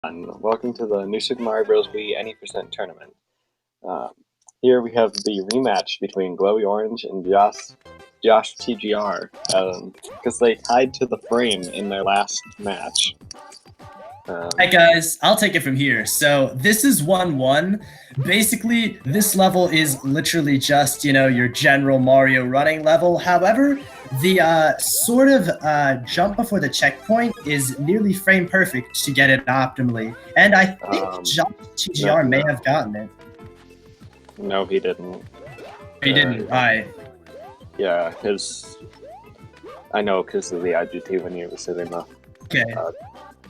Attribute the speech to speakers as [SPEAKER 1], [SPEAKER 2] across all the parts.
[SPEAKER 1] And welcome to the New Super Mario Bros. Wii Any Percent Tournament. Here we have the rematch between GlowyOrange and JoshTGR, because they tied to the frame in their last match.
[SPEAKER 2] Hi guys, I'll take it from here. So this is 1-1. Basically, this level is literally just, your general Mario running level. However, the sort of jump before the checkpoint is nearly frame perfect to get it optimally. And I think JoshTGR may have gotten it.
[SPEAKER 1] No, he didn't.
[SPEAKER 2] He didn't, alright.
[SPEAKER 1] Yeah, I know because of the IGT when he was sitting up.
[SPEAKER 2] Okay.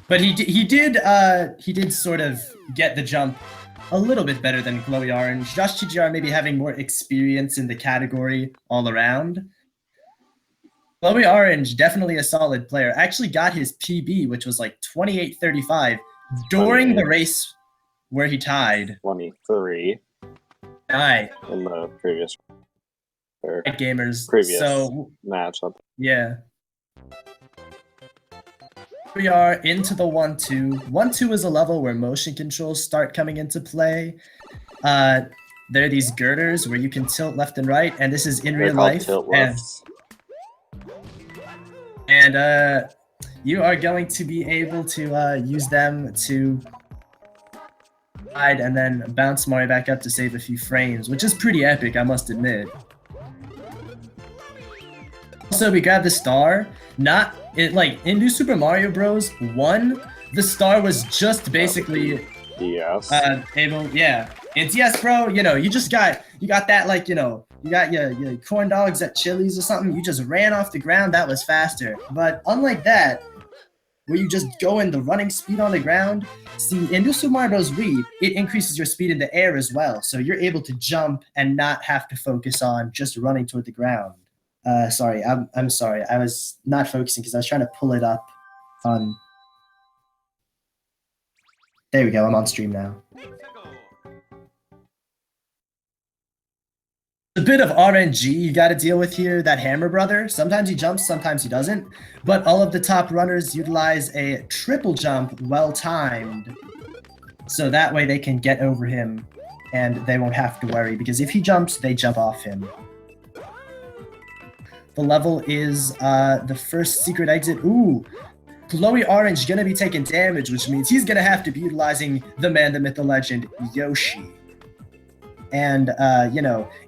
[SPEAKER 2] But he did sort of get the jump a little bit better than GlowyOrange. JoshTGR maybe having more experience in the category all around. GlowyOrange, definitely a solid player. Actually got his PB, which was like 28:35 during the race where he tied.
[SPEAKER 1] 23.
[SPEAKER 2] Aye.
[SPEAKER 1] In the previous match.
[SPEAKER 2] Yeah. We are into the 1-2. 1-2 is a level where motion controls start coming into play. There are these girders where you can tilt left and right, and this is in real life. And you are going to be able to use them to hide and then bounce Mario back up to save a few frames, which is pretty epic, I must admit. Also, we grabbed the star. In New Super Mario Bros. 1, the star was just basically it's yes, bro. You got that, you got your corn dogs at Chili's or something. You just ran off the ground. That was faster. But unlike that, where you just go in the running speed on the ground, see, in New Super Mario Bros. Wii, it increases your speed in the air as well. So you're able to jump and not have to focus on just running toward the ground. Sorry, I'm sorry. I was not focusing because I was trying to pull it up on... There we go, I'm on stream now. A bit of RNG you gotta deal with here, that Hammer Brother. Sometimes he jumps, sometimes he doesn't. But all of the top runners utilize a triple jump well-timed. So that way they can get over him and they won't have to worry, because if he jumps, they jump off him. The level is the first secret exit. Ooh, GlowyOrange gonna be taking damage, which means he's gonna have to be utilizing the man, the myth, the legend, Yoshi. And,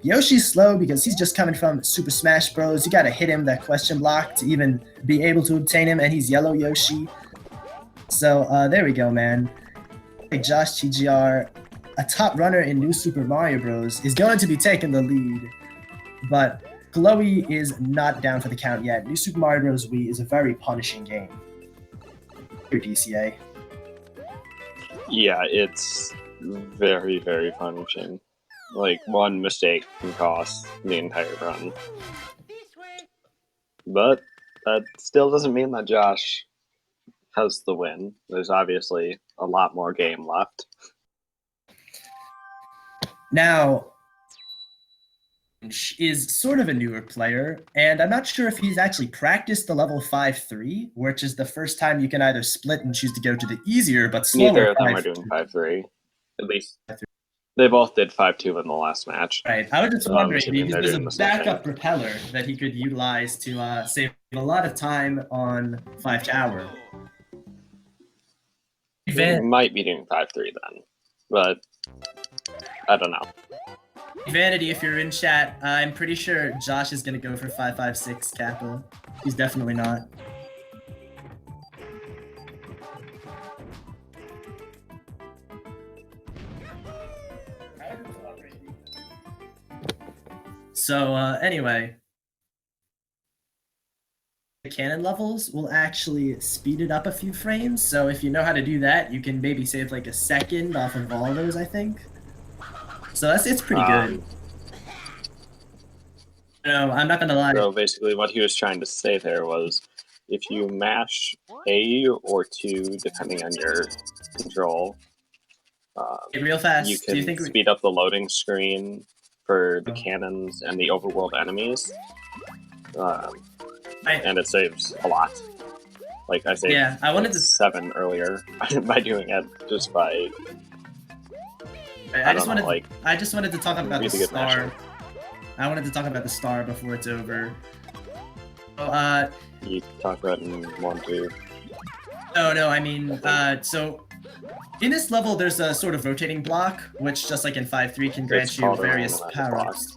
[SPEAKER 2] Yoshi's slow because he's just coming from Super Smash Bros. You gotta hit him that question block to even be able to obtain him, and he's yellow Yoshi. So, there we go, man. JoshTGR, a top runner in New Super Mario Bros., is going to be taking the lead, but Glowy is not down for the count yet. New Super Mario Bros. Wii is a very punishing game. Your DCA.
[SPEAKER 1] Yeah, it's very, very punishing. Like, one mistake can cost the entire run. But that still doesn't mean that Josh has the win. There's obviously a lot more game left.
[SPEAKER 2] Now, is sort of a newer player, and I'm not sure if he's actually practiced the level 5-3, which is the first time you can either split and choose to go to the easier but slower.
[SPEAKER 1] Neither of them are doing 5-3. At least they both did 5-2 in the last match.
[SPEAKER 2] Right. I was just wondering, because there's a backup propeller that he could utilize to save a lot of time on 5 Tower.
[SPEAKER 1] He might be doing 5-3 then, but I don't know.
[SPEAKER 2] Vanity, if you're in chat, I'm pretty sure Josh is going to go for 5-5-6 Kappa. He's definitely not. So, anyway. The cannon levels will actually speed it up a few frames, so if you know how to do that, you can maybe save like a second off of all those, I think. So it's pretty good. No, I'm not gonna lie.
[SPEAKER 1] So basically what he was trying to say there was, if you mash A or 2, depending on your control,
[SPEAKER 2] real fast.
[SPEAKER 1] You can speed up the loading screen for the cannons and the overworld enemies. And it saves a lot. Like I saved
[SPEAKER 2] Yeah, I wanted to.
[SPEAKER 1] 7 earlier by doing it just by
[SPEAKER 2] I just
[SPEAKER 1] don't know,
[SPEAKER 2] wanted.
[SPEAKER 1] like
[SPEAKER 2] I just wanted to talk about
[SPEAKER 1] really
[SPEAKER 2] the
[SPEAKER 1] good
[SPEAKER 2] star.
[SPEAKER 1] matchup.
[SPEAKER 2] I wanted to talk about the star before it's over. So,
[SPEAKER 1] You talk about in 1, 2.
[SPEAKER 2] no, I mean, so in this level, there's a sort of rotating block, which just like in 5-3 can grant
[SPEAKER 1] It's
[SPEAKER 2] you
[SPEAKER 1] called a
[SPEAKER 2] various
[SPEAKER 1] randomizer
[SPEAKER 2] power-ups.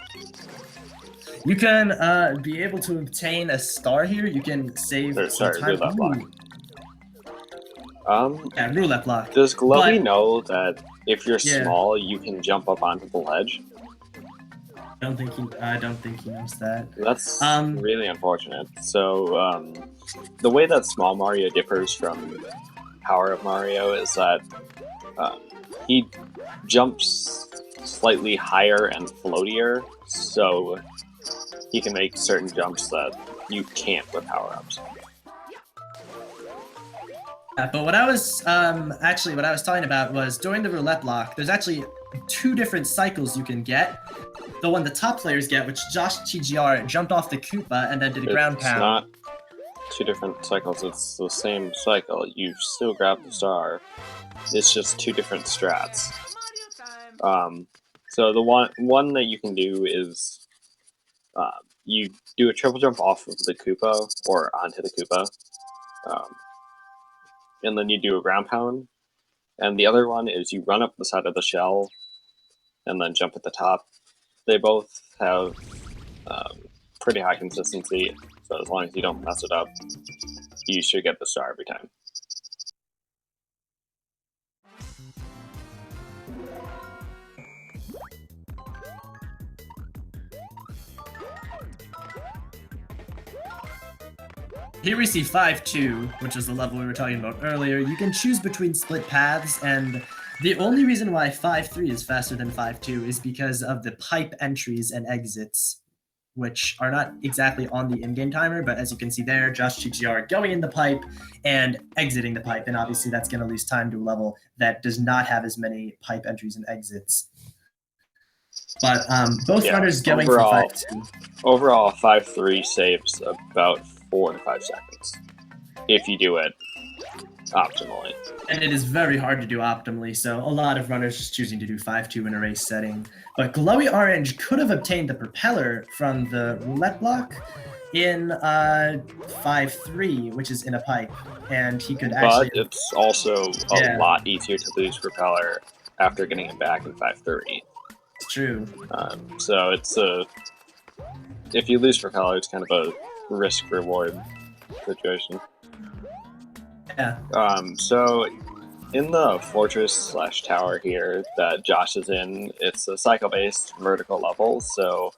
[SPEAKER 2] You can be able to obtain a star here. You can save some time.
[SPEAKER 1] Roulette block.
[SPEAKER 2] Yeah, roulette block.
[SPEAKER 1] Does Glowy
[SPEAKER 2] But-
[SPEAKER 1] know that if you're
[SPEAKER 2] Yeah.
[SPEAKER 1] small, you can jump up onto the ledge?
[SPEAKER 2] I don't think he knows that.
[SPEAKER 1] That's really unfortunate. So, the way that Small Mario differs from Power Up Mario is that he jumps slightly higher and floatier, so he can make certain jumps that you can't with power-ups.
[SPEAKER 2] But what I was what I was talking about was during the roulette block, there's actually 2 different cycles you can get. The one the top players get, which JoshTGR jumped off the Koopa and then did a ground pound.
[SPEAKER 1] It's not 2 different cycles, it's the same cycle. You still grab the star. It's just 2 different strats. So the one that you can do is you do a triple jump off of the Koopa or onto the Koopa. And then you do a ground pound. And the other one is you run up the side of the shell and then jump at the top. They both have pretty high consistency, so as long as you don't mess it up, you should get the star every time.
[SPEAKER 2] Here we see 5-2, which is the level we were talking about earlier. You can choose between split paths, and the only reason why 5-3 is faster than 5-2 is because of the pipe entries and exits, which are not exactly on the in-game timer, but as you can see there, JoshTGR going in the pipe and exiting the pipe, and obviously that's going to lose time to a level that does not have as many pipe entries and exits. But both runners going for 5-2.
[SPEAKER 1] Overall, 5-3 saves about 4 to 5 seconds if you do it optimally.
[SPEAKER 2] And it is very hard to do optimally, so a lot of runners just choosing to do 5-2 in a race setting. But GlowyOrange could have obtained the propeller from the roulette block in 5-3, which is in a pipe, and he could actually...
[SPEAKER 1] But it's also a lot easier to lose propeller after getting it back in 5-3.
[SPEAKER 2] It's true.
[SPEAKER 1] So it's if you lose propeller, it's kind of a risk-reward situation.
[SPEAKER 2] Yeah.
[SPEAKER 1] So in the fortress/tower here that Josh is in, it's a cycle-based vertical level, so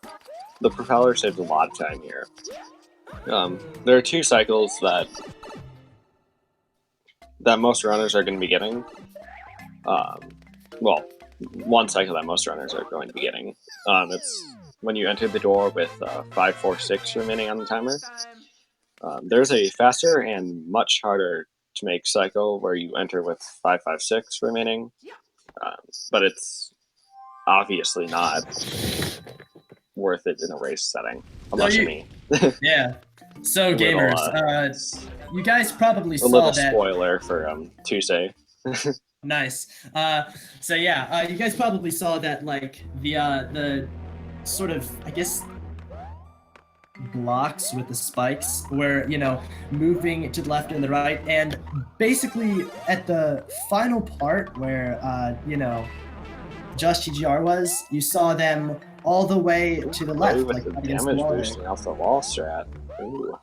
[SPEAKER 1] the propeller saves a lot of time here. There are 2 cycles that most runners are going to be getting. Well, 1 cycle that most runners are going to be getting. It's when you enter the door with 5, 4, 6 remaining on the timer. There's a faster and much harder to make cycle where you enter with 5, 5, 6 remaining, but it's obviously not worth it in a race setting, unless you're me.
[SPEAKER 2] Yeah. So gamers, you guys probably saw that.
[SPEAKER 1] A little spoiler for Tuesday.
[SPEAKER 2] Nice. So yeah, you guys probably saw that, like the sort of, I guess, blocks with the spikes where, you know, moving to the left and the right, and basically at the final part where you know, JoshTGR was, you saw them all the way to the left,
[SPEAKER 1] with
[SPEAKER 2] like
[SPEAKER 1] the
[SPEAKER 2] against
[SPEAKER 1] damage
[SPEAKER 2] the wall.
[SPEAKER 1] boosting off the wall strat. Ooh.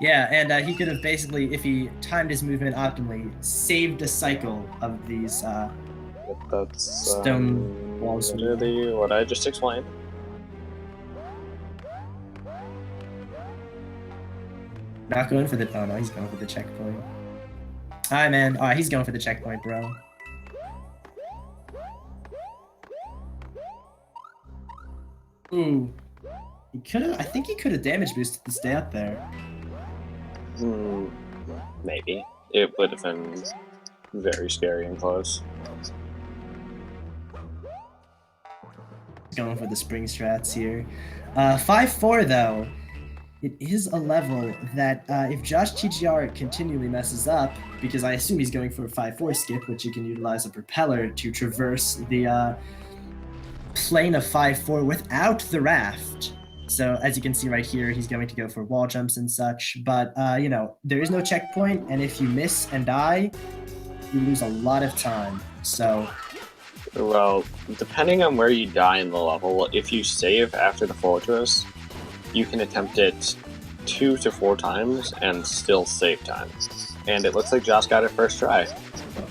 [SPEAKER 2] Yeah, and he could have basically, if he timed his movement optimally, saved a cycle of these
[SPEAKER 1] That's
[SPEAKER 2] stone walls.
[SPEAKER 1] literally what I just explained.
[SPEAKER 2] Not going for the... Oh, no, he's going for the checkpoint. Hi, man. Oh, he's going for the checkpoint, bro. Ooh. He could have... I think he could have damage boosted to stay up there.
[SPEAKER 1] Maybe. It would have been very scary and close.
[SPEAKER 2] Going for the spring strats here. 5-4, though. It is a level that if JoshTGR continually messes up, because I assume he's going for a 5-4 skip, which you can utilize a propeller to traverse the plane of 5-4 without the raft. So as you can see right here, he's going to go for wall jumps and such. But, you know, there is no checkpoint, and if you miss and die, you lose a lot of time. So...
[SPEAKER 1] Well, depending on where you die in the level, if you save after the fortress, you can attempt it 2 to 4 times and still save time. And it looks like Josh got it first try.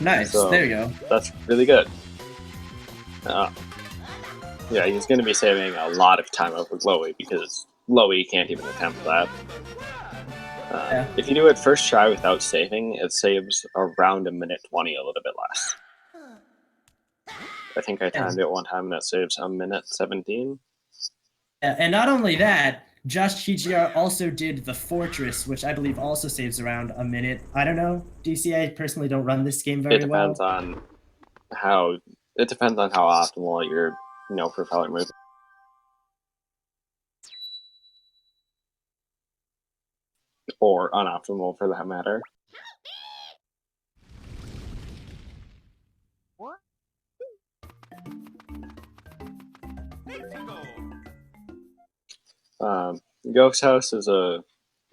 [SPEAKER 2] Nice,
[SPEAKER 1] So,
[SPEAKER 2] there you go.
[SPEAKER 1] That's really good. Yeah, he's going to be saving a lot of time over Glowy because Glowy can't even attempt that.
[SPEAKER 2] Yeah.
[SPEAKER 1] If you do it first try without saving, it saves around 1:20, a little bit less. I think I timed it one time and it saves 1:17.
[SPEAKER 2] And not only that, JoshTGR also did the Fortress, which I believe also saves around a minute. I don't know, DC, I personally don't run this game very well.
[SPEAKER 1] It depends on how optimal your propeller movement. Or unoptimal for that matter. Ghost House is a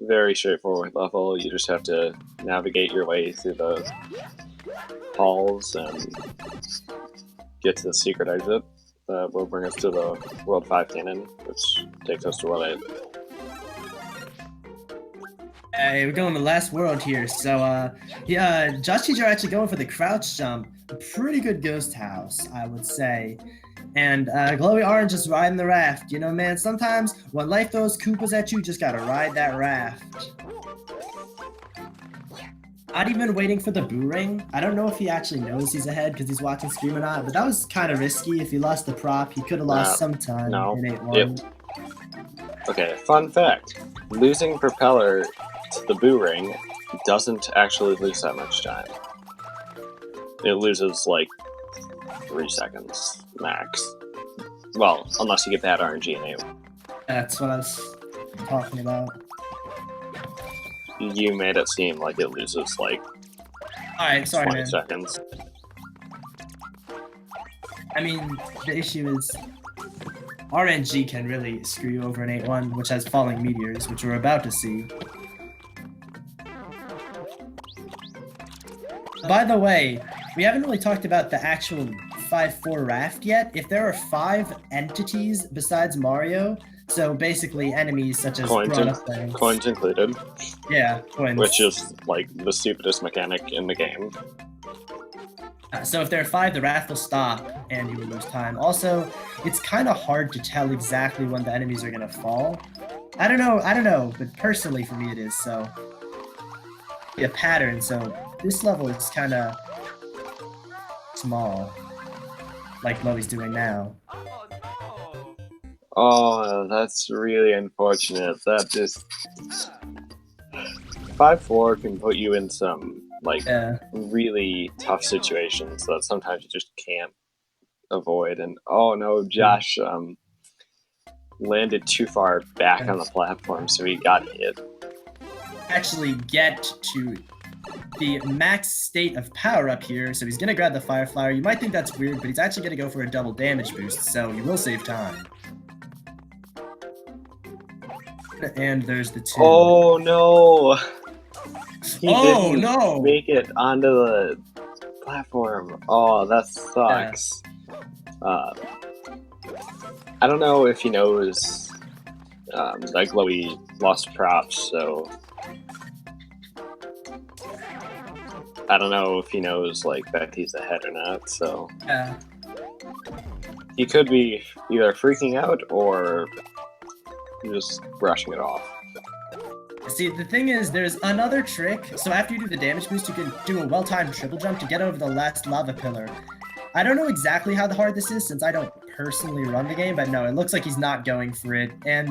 [SPEAKER 1] very straightforward level. You just have to navigate your way through the halls and get to the secret exit that will bring us to the World 5 cannon, which takes us to World 8.
[SPEAKER 2] Hey, we're going to the last world here. So, yeah, JoshTGR actually going for the crouch jump. A pretty good ghost house, I would say. And GlowyOrange is riding the raft. You know, man, sometimes when life throws Koopas at you, just gotta ride that raft. Not even waiting for the boo ring. I don't know if he actually knows he's ahead because he's watching Scream or not, but that was kind of risky. If he lost the prop, he could have lost some time in 8-1.
[SPEAKER 1] Okay, fun fact. Losing propeller to the boo ring doesn't actually lose that much time. It loses like 3 seconds max. Well, unless you get that RNG in 8.
[SPEAKER 2] That's what I was talking about.
[SPEAKER 1] You made it seem like it loses like 20 seconds.
[SPEAKER 2] I mean, the issue is RNG can really screw you over in 8-1, which has falling meteors, which we're about to see. By the way, we haven't really talked about the actual 5-4 raft yet. If there are 5 entities besides Mario, so basically enemies such as
[SPEAKER 1] coins included.
[SPEAKER 2] Yeah, coins.
[SPEAKER 1] Which is like the stupidest mechanic in the game.
[SPEAKER 2] So if there are 5, the raft will stop and you will lose time. Also, it's kind of hard to tell exactly when the enemies are gonna fall. I don't know, but personally for me it is, so a pattern, so this level is kind of small, like Glowy's doing now.
[SPEAKER 1] Oh, that's really unfortunate. That just 5-4 can put you in some really tough situations that sometimes you just can't avoid. And oh no, Josh landed too far back on the platform, so he got hit.
[SPEAKER 2] Actually get to the max state of power up here, so he's gonna grab the fire flower. You might think that's weird, but he's actually gonna go for a double damage boost, so he will save time. And there's the 2.
[SPEAKER 1] Oh no! He didn't
[SPEAKER 2] no!
[SPEAKER 1] Make it onto the platform. Oh, that sucks. Yeah. I don't know if he knows that Glowy lost props, so I don't know if he knows like that he's ahead or not. So he could be either freaking out or just brushing it off.
[SPEAKER 2] See, the thing is, there's another trick. So after you do the damage boost, you can do a well-timed triple jump to get over the last lava pillar. I don't know exactly how hard this is since I don't personally run the game, but no, it looks like he's not going for it. And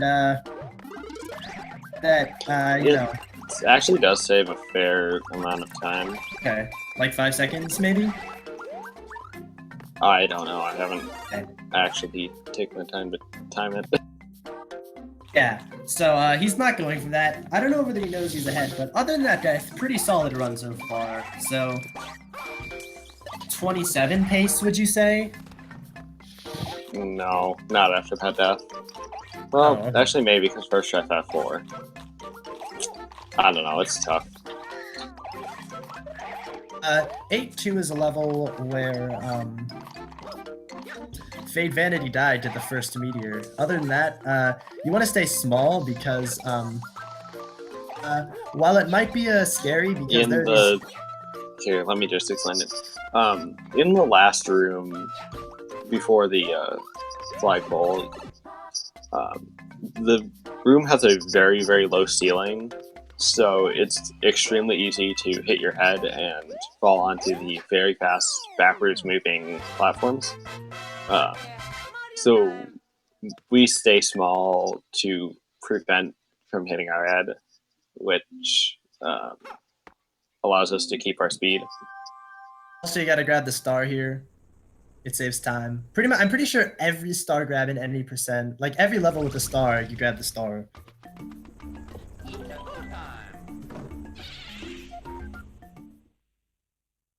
[SPEAKER 2] you know,
[SPEAKER 1] it actually does save a fair amount of time.
[SPEAKER 2] Okay, like 5 seconds maybe?
[SPEAKER 1] I don't know. I haven't actually taken the time to time it.
[SPEAKER 2] Yeah, so he's not going for that. I don't know whether he knows he's ahead, but other than that, death, pretty solid run so far. So 27 pace, would you say?
[SPEAKER 1] No, not after that death. Well,
[SPEAKER 2] Oh, okay.
[SPEAKER 1] actually maybe, because first try fat 4. I don't know, it's tough.
[SPEAKER 2] 8-2 is a level where Fade Vanity died to the first meteor. Other than that, you want to stay small because while it might be scary because
[SPEAKER 1] Here, let me just explain it. In the last room before the flagpole, the room has a very, very low ceiling, so it's extremely easy to hit your head and fall onto the very fast, backwards moving platforms. So we stay small to prevent from hitting our head, which allows us to keep our speed.
[SPEAKER 2] Also, you gotta grab the star here. It saves time. Pretty much, I'm pretty sure every star grab in any percent, like every level with a star, you grab the star.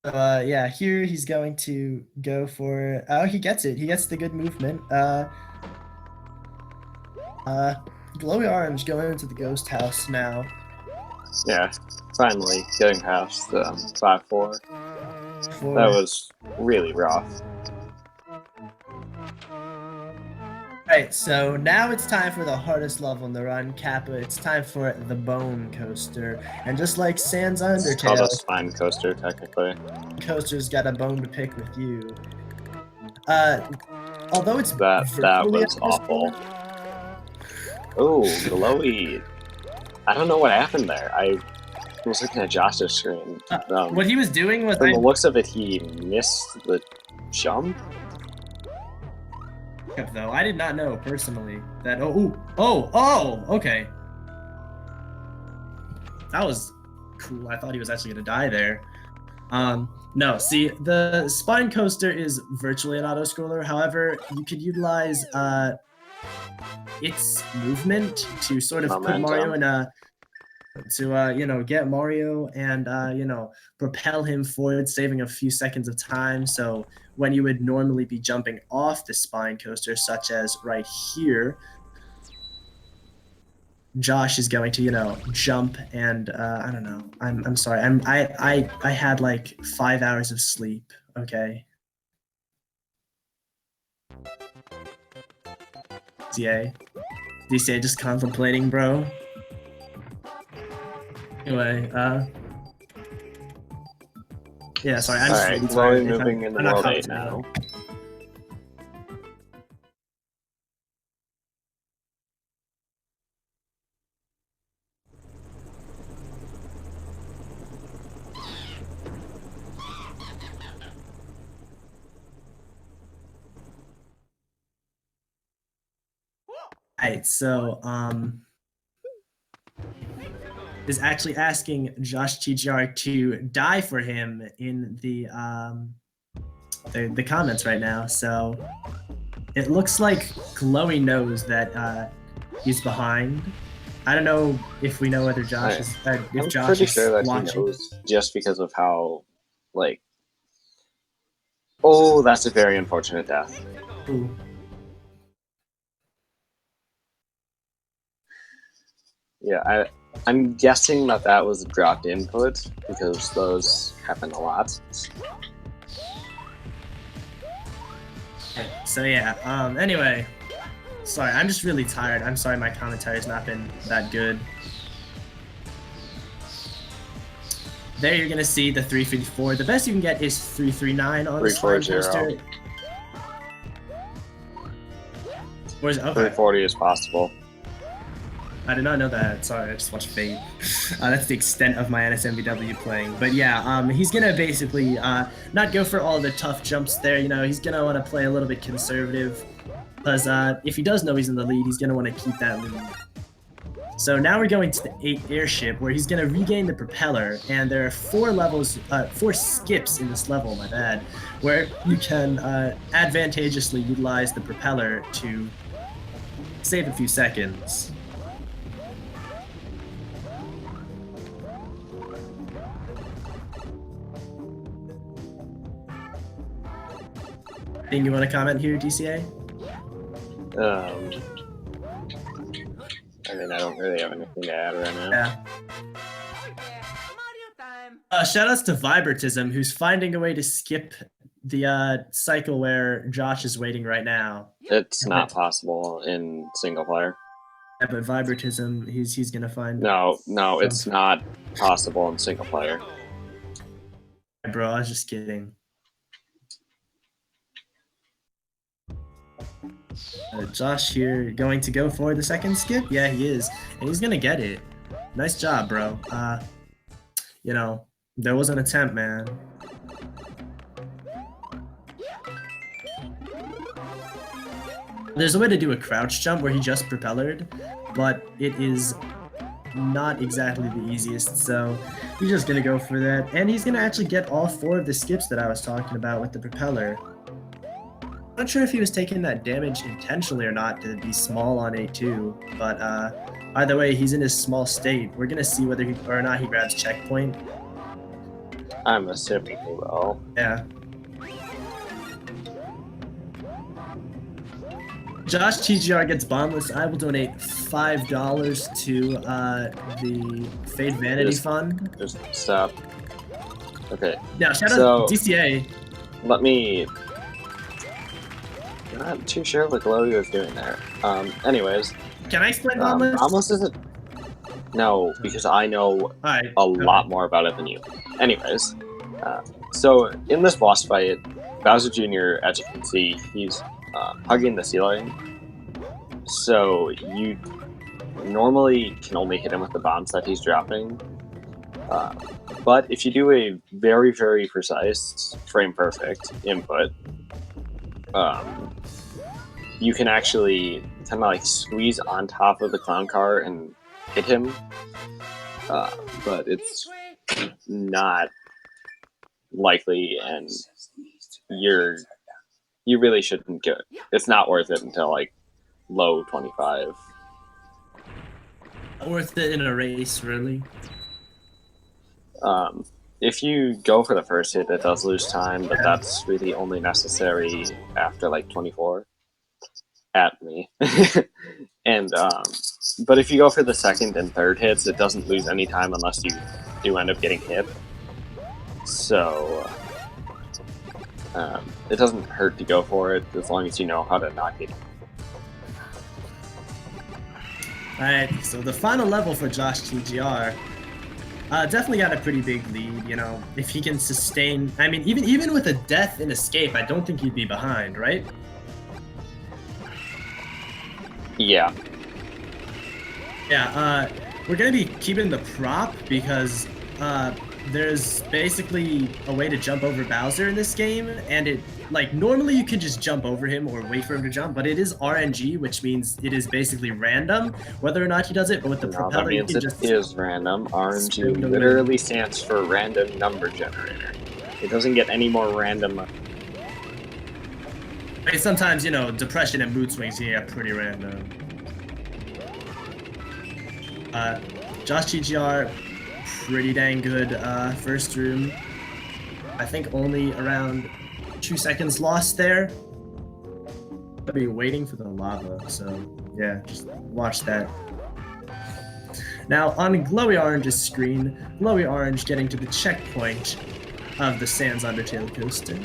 [SPEAKER 2] So, yeah, here he's going to go for. Oh, he gets it. He gets the good movement. GlowyOrange going into the ghost house now.
[SPEAKER 1] Yeah, finally getting past 5-4. That was really rough.
[SPEAKER 2] Alright, so now it's time for the hardest level in the run, Kappa. It's time for the Bone Coaster. And just like Sans Undertale,
[SPEAKER 1] It's called a spine coaster, technically.
[SPEAKER 2] Coaster's got a bone to pick with you. Although it's
[SPEAKER 1] that was awful. Oh, Glowy. I don't know what happened there. I was looking at Josh's screen.
[SPEAKER 2] What he was doing was...
[SPEAKER 1] From the looks of it, he missed the jump?
[SPEAKER 2] Though I did not know personally that... Oh, okay. That was cool. I thought he was actually going to die there. No, see, the Spine Coaster is virtually an auto-scroller. However, you could utilize its movement to sort of put Mario in a... to get Mario and propel him forward, saving a few seconds of time. So when you would normally be jumping off the spine coaster, such as right here, Josh is going to jump and I don't know. I'm sorry. I had like 5 hours of sleep. Okay. DCA just contemplating, bro. Anyway, yeah, sorry, I'm just really tired.
[SPEAKER 1] Moving in the world 8 now.
[SPEAKER 2] Alright, so is actually asking JoshTGR to die for him in the comments right now. So it looks like Glowy knows that he's behind. I don't know if we know whether Josh is.
[SPEAKER 1] I'm pretty sure that he knows, just because of how, like. Oh, that's a very unfortunate death.
[SPEAKER 2] Ooh.
[SPEAKER 1] Yeah, I'm guessing that was dropped input, because those happen a lot.
[SPEAKER 2] So yeah, anyway, sorry, I'm just really tired. I'm sorry my commentary's not been that good. There you're gonna see the 354. The best you can get is 339 on the spine coaster.
[SPEAKER 1] 340 is possible.
[SPEAKER 2] I did not know that. Sorry, I just watched Fate. That's the extent of my NSMVW playing. But yeah, he's gonna basically not go for all the tough jumps there. He's gonna want to play a little bit conservative, because if he does know he's in the lead, he's gonna want to keep that lead. So now we're going to the 8 Airship, where he's gonna regain the propeller, and there are 4 skips in this level, my bad, where you can advantageously utilize the propeller to save a few seconds. Thing you want to comment here, DCA?
[SPEAKER 1] I mean, I don't really have anything to add right now.
[SPEAKER 2] Yeah. Shout outs to Vibratism, who's finding a way to skip the cycle where Josh is waiting right now.
[SPEAKER 1] It's not possible in single player.
[SPEAKER 2] Yeah, but Vibratism, he's gonna find.
[SPEAKER 1] No, it's not possible in single player.
[SPEAKER 2] Bro, I was just kidding. Josh here going to go for the second skip? Yeah, he is. And he's gonna get it. Nice job, bro. You know, there was an attempt, man. There's a way to do a crouch jump where he just propellered, but it is not exactly the easiest, so he's just gonna go for that. And he's gonna actually get all 4 of the skips that I was talking about with the propeller. Not sure if he was taking that damage intentionally or not to be small on A2, but either way, he's in his small state. We're gonna see whether or not he grabs checkpoint.
[SPEAKER 1] I'm assuming he will.
[SPEAKER 2] Yeah. JoshTGR gets bombless. I will donate $5 to the Fade Vanity Fund.
[SPEAKER 1] Just stop. Okay.
[SPEAKER 2] Now, shout out DCA.
[SPEAKER 1] Let me. I'm not too sure what Glowy was doing there. Anyways.
[SPEAKER 2] Can I explain bombless?
[SPEAKER 1] Bombless isn't. No, because I know a lot more about it than you. Anyways, so in this boss fight, Bowser Jr., as you can see, he's hugging the ceiling. So you normally can only hit him with the bombs that he's dropping. But if you do a very, very precise, frame perfect input, you can actually kind of like squeeze on top of the clown car and hit him. But it's not likely, and you really shouldn't get it. It's not worth it until like low 25.
[SPEAKER 2] Worth it in a race, really?
[SPEAKER 1] If you go for the first hit, it does lose time, but that's really only necessary after like 24 at me. And but if you go for the second and third hits, it doesn't lose any time unless you do end up getting hit. So it doesn't hurt to go for it as long as you know how to not get.
[SPEAKER 2] Alright, so the final level for JoshTGR definitely got a pretty big lead, you know. If he can sustain, I mean, even with a death and escape, I don't think he'd be behind, right?
[SPEAKER 1] Yeah.
[SPEAKER 2] Yeah, we're gonna be keeping the prop because there's basically a way to jump over Bowser in this game, and it, like, normally you could just jump over him or wait for him to jump, but it is RNG, which means it is basically random whether or not he does it, but with the propeller,
[SPEAKER 1] that means it is random. RNG literally stands for random number generator. It doesn't get any more random.
[SPEAKER 2] Sometimes, you know, depression and mood swings can get pretty random. JoshTGR, pretty dang good first room. I think only around 2 seconds lost there. I'll be waiting for the lava, so yeah, just watch that. Now on GlowyOrange's screen, GlowyOrange getting to the checkpoint of the Sans Undertale coaster.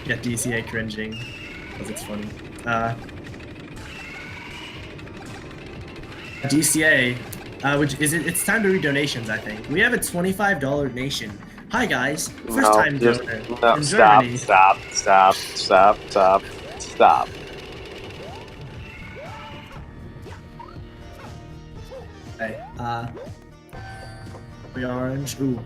[SPEAKER 2] Got DCA cringing, because it's funny. DCA, which is it's time to read donations, I think. We have a $25 donation. Hi guys, first time donor.
[SPEAKER 1] No, stop.
[SPEAKER 2] Okay, GlowyOrange, ooh.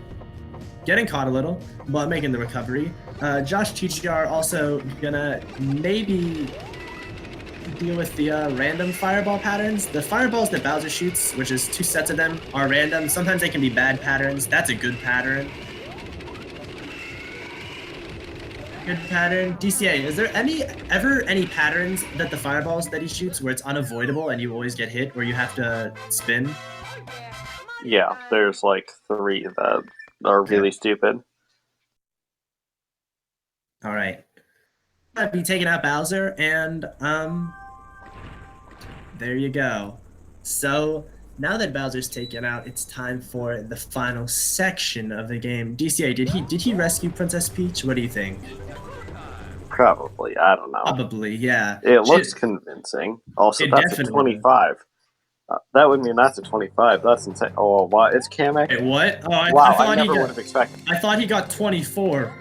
[SPEAKER 2] Getting caught a little, but making the recovery. JoshTGR also gonna maybe deal with the random fireball patterns. The fireballs that Bowser shoots, which is 2 sets of them, are random. Sometimes they can be bad patterns. That's a good pattern. Good pattern. DCA, is there ever any patterns that the fireballs that he shoots where it's unavoidable and you always get hit, where you have to spin?
[SPEAKER 1] Yeah, there's like 3 that are really stupid.
[SPEAKER 2] All right. be taking out Bowser, and there you go. So now that Bowser's taken out, it's time for the final section of the game. DCA, did he rescue Princess Peach? What do you think?
[SPEAKER 1] Probably, I don't know.
[SPEAKER 2] Probably, yeah.
[SPEAKER 1] It looks convincing. Also,
[SPEAKER 2] it
[SPEAKER 1] that's a
[SPEAKER 2] definitely
[SPEAKER 1] 25. That would mean that's a 25. That's insane. Oh, what? It's Kamek?
[SPEAKER 2] Wait, what? Oh,
[SPEAKER 1] Wow,
[SPEAKER 2] I thought
[SPEAKER 1] I never
[SPEAKER 2] he
[SPEAKER 1] would
[SPEAKER 2] got.
[SPEAKER 1] have expected.
[SPEAKER 2] I thought he got 24.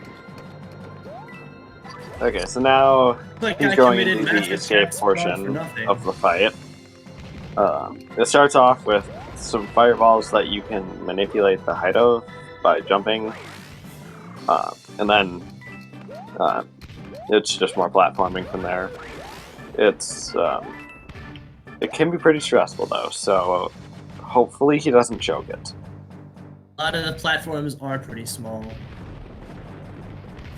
[SPEAKER 1] Okay, so now
[SPEAKER 2] Like
[SPEAKER 1] he's
[SPEAKER 2] I
[SPEAKER 1] going
[SPEAKER 2] committed
[SPEAKER 1] into the
[SPEAKER 2] massive
[SPEAKER 1] escape
[SPEAKER 2] tax fraud for
[SPEAKER 1] portion
[SPEAKER 2] nothing.
[SPEAKER 1] of the fight. It starts off with some fireballs that you can manipulate the height of by jumping, and then it's just more platforming from there. It can be pretty stressful though, so hopefully he doesn't choke it.
[SPEAKER 2] A lot of the platforms are pretty small.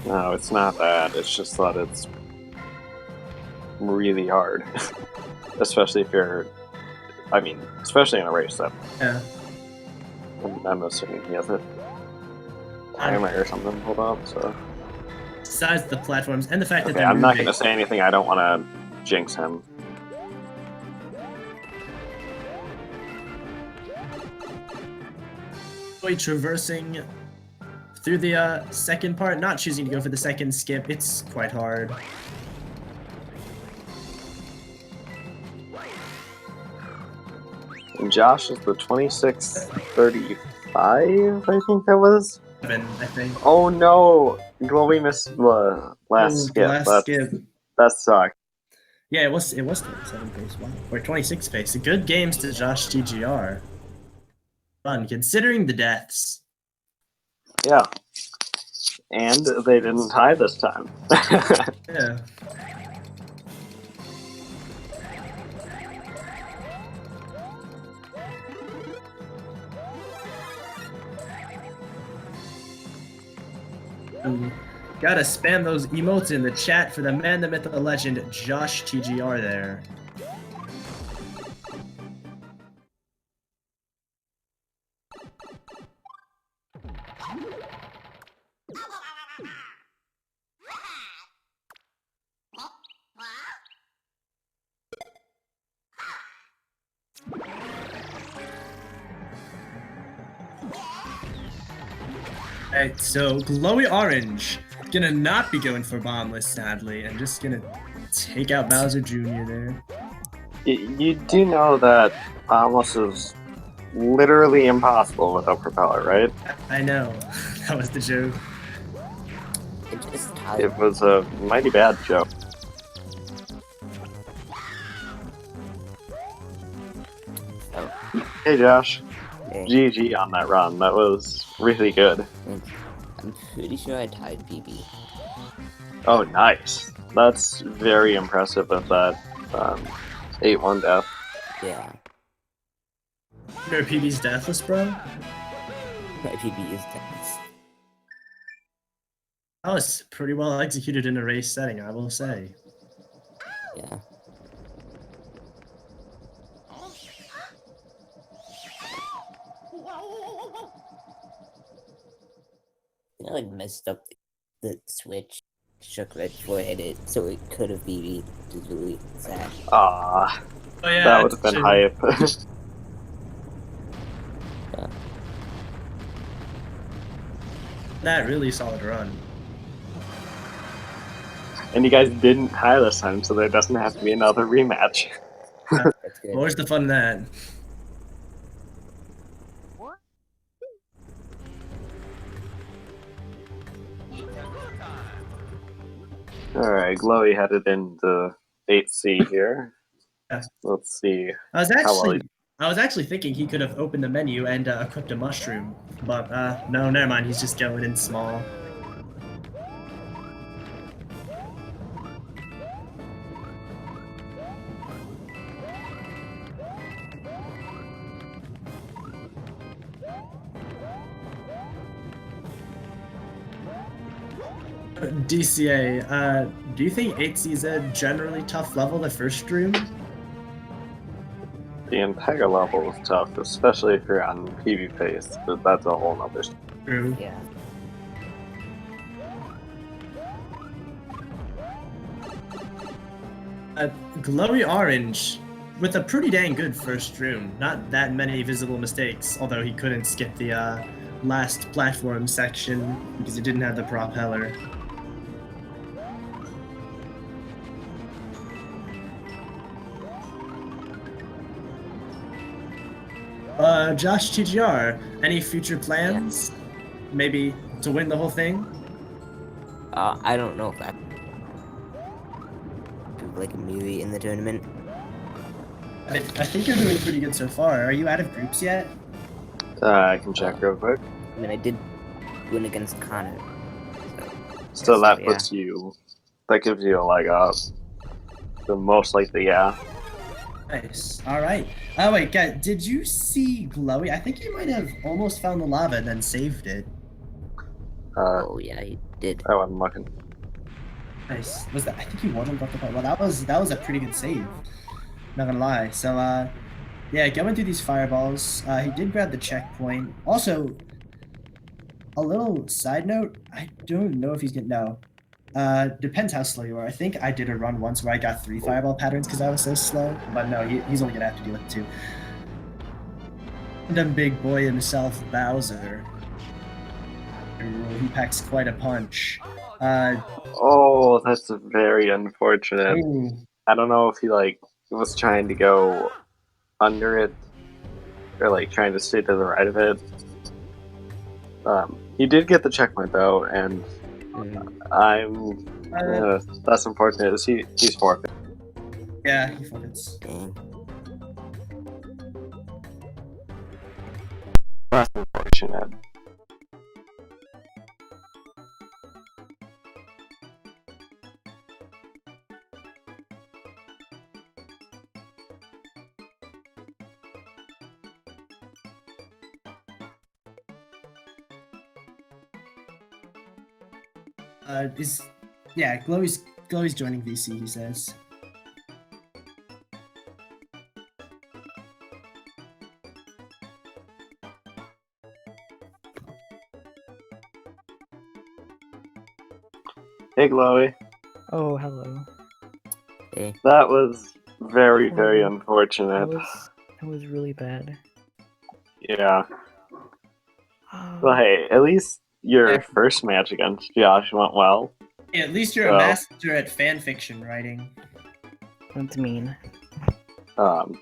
[SPEAKER 1] No, it's not that. It's just that it's really hard, especially if you're. I mean, especially in a race that.
[SPEAKER 2] Yeah.
[SPEAKER 1] I'm assuming he has a timer or something pulled up. So.
[SPEAKER 2] Besides the platforms and the fact that
[SPEAKER 1] Okay,
[SPEAKER 2] they're
[SPEAKER 1] I'm not
[SPEAKER 2] moving.
[SPEAKER 1] going to say anything. I don't want to jinx him.
[SPEAKER 2] Traversing through the second part, not choosing to go for the second skip, it's quite hard.
[SPEAKER 1] And Josh is the 2635, I think that was.
[SPEAKER 2] 7, I think.
[SPEAKER 1] Oh no! Glowy missed the last skip. That sucked.
[SPEAKER 2] Yeah, it was 27 pace. Wow. Or 26 pace. Good games to JoshTGR. Fun, considering the deaths.
[SPEAKER 1] Yeah. And they didn't tie this time.
[SPEAKER 2] Yeah. Gotta spam those emotes in the chat for the man, the myth, the legend, JoshTGR there. Alright, so GlowyOrange gonna not be going for bombless, sadly, and just gonna take out Bowser Jr. there.
[SPEAKER 1] You do know that bombless is literally impossible without propeller, right?
[SPEAKER 2] I know. That was the joke.
[SPEAKER 1] It was a mighty bad joke. Hey Josh.
[SPEAKER 3] Hey.
[SPEAKER 1] GG on that run. That was really good.
[SPEAKER 3] I'm pretty sure I tied PB.
[SPEAKER 1] Oh, nice. That's very impressive with that 8-1 death.
[SPEAKER 3] Yeah.
[SPEAKER 2] No, PB's deathless, bro?
[SPEAKER 3] My PB is tense.
[SPEAKER 2] That was pretty well executed in a race setting, I will say.
[SPEAKER 3] Yeah. I like messed up the switch, shook right before I hit it, so it could have BB'd, which is really sad.
[SPEAKER 1] Ah,
[SPEAKER 2] Oh, yeah,
[SPEAKER 1] that would have been hype.
[SPEAKER 3] Yeah.
[SPEAKER 2] That really solid run.
[SPEAKER 1] And you guys didn't tie this time, so there doesn't have to be another rematch.
[SPEAKER 3] That's good.
[SPEAKER 2] Where's the fun in that?
[SPEAKER 1] Alright, Glowy headed into 8C here.
[SPEAKER 2] Yeah.
[SPEAKER 1] Let's see.
[SPEAKER 2] I was
[SPEAKER 1] How well
[SPEAKER 2] actually thinking he could have opened the menu and equipped a mushroom, but no, never mind. He's just going in small. DCA, do you think 8C is a generally tough level, the first room?
[SPEAKER 1] The Integra level is tough, especially if you're on PB pace, but that's a whole nother story.
[SPEAKER 2] True.
[SPEAKER 3] Yeah.
[SPEAKER 2] GlowyOrange with a pretty dang good first room. Not that many visible mistakes, although he couldn't skip the last platform section because he didn't have the propeller. JoshTGR, any future plans? Maybe to win the whole thing?
[SPEAKER 3] I don't know if I do like a movie in the tournament.
[SPEAKER 2] I think you're doing pretty good so far. Are you out of groups yet?
[SPEAKER 1] I can check real quick.
[SPEAKER 3] I mean, I did win against Connor.
[SPEAKER 1] So that
[SPEAKER 3] yeah.
[SPEAKER 1] puts you, that gives you a leg up. So most likely, yeah.
[SPEAKER 2] Nice. All right. Oh wait, guys, did you see Glowy? I think he might have almost found the lava and then saved it.
[SPEAKER 3] Oh yeah, he did.
[SPEAKER 1] Oh, I'm looking.
[SPEAKER 2] Nice. Was that? I think he waddled up the part. Well, that was a pretty good save. Not gonna lie. So yeah, going through these fireballs. He did grab the checkpoint. Also, a little side note. I don't know if he's gonna no. Depends how slow you are. I think I did a run once where I got 3 fireball patterns because I was so slow. But no, he's only gonna have to deal with 2. Random big boy himself, Bowser. He packs quite a punch.
[SPEAKER 1] Oh, that's very unfortunate.
[SPEAKER 2] Ooh.
[SPEAKER 1] I don't know if he like was trying to go under it or like trying to stay to the right of it. He did get the checkpoint though, and that's unfortunate. He's forfeit.
[SPEAKER 2] Yeah, he forfeits.
[SPEAKER 3] Dang.
[SPEAKER 1] That's unfortunate.
[SPEAKER 2] Glowy's joining VC, he says.
[SPEAKER 1] Hey, Glowy.
[SPEAKER 4] Oh, hello.
[SPEAKER 3] Hey.
[SPEAKER 1] That was very, very unfortunate.
[SPEAKER 4] That was really bad.
[SPEAKER 1] Yeah. Well, hey, at least your first match against Josh went well.
[SPEAKER 2] Yeah, at least you're a master at fan fiction writing.
[SPEAKER 4] That's mean.
[SPEAKER 1] Um,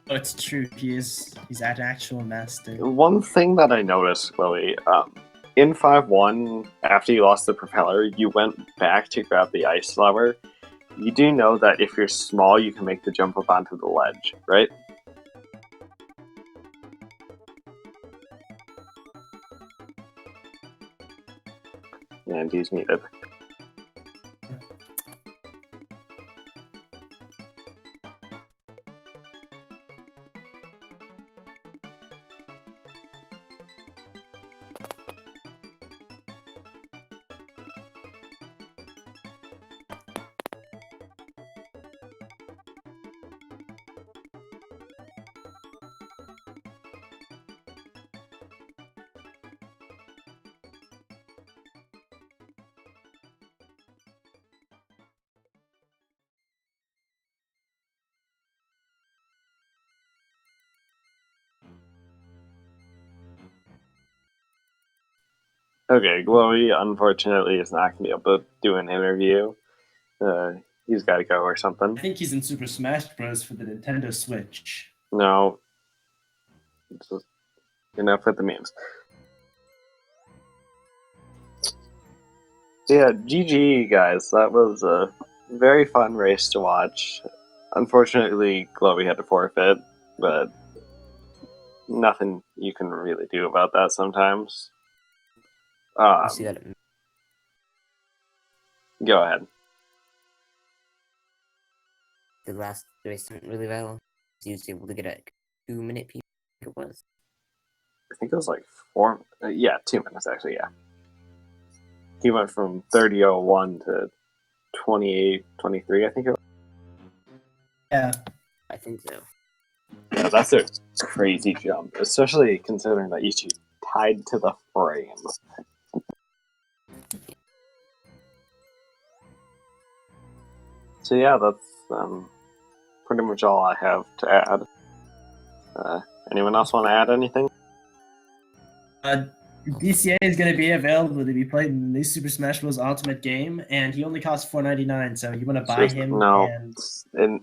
[SPEAKER 2] Oh, it's true. He's an actual master.
[SPEAKER 1] One thing that I noticed, Chloe, in 5-1, after you lost the propeller, you went back to grab the ice lever. You do know that if you're small, you can make the jump up onto the ledge, right? And he's muted. Okay, Glowy, unfortunately, is not going to be able to do an interview. He's got to go or something.
[SPEAKER 2] I think he's in Super Smash Bros. For the Nintendo Switch.
[SPEAKER 1] No. It's just enough with the memes. Yeah, GG, guys. That was a very fun race to watch. Unfortunately, Glowy had to forfeit, but nothing you can really do about that sometimes.
[SPEAKER 3] You see that?
[SPEAKER 1] Go ahead.
[SPEAKER 3] The last race went really well. He was able to get a 2-minute peak. It was.
[SPEAKER 1] I think it was like 4. Yeah, 2 minutes actually. Yeah. He went from 30:01 to 28:23. I think it was.
[SPEAKER 2] Yeah.
[SPEAKER 3] I think so.
[SPEAKER 1] Yeah, that's a crazy jump, especially considering that you two tied to the frame. So yeah, that's pretty much all I have to add. Anyone else want to add anything?
[SPEAKER 2] BCA is going to be available to be played in the Super Smash Bros. Ultimate game, and he only costs $4.99. So you want to buy
[SPEAKER 1] Seriously,
[SPEAKER 2] him?
[SPEAKER 1] no.
[SPEAKER 2] And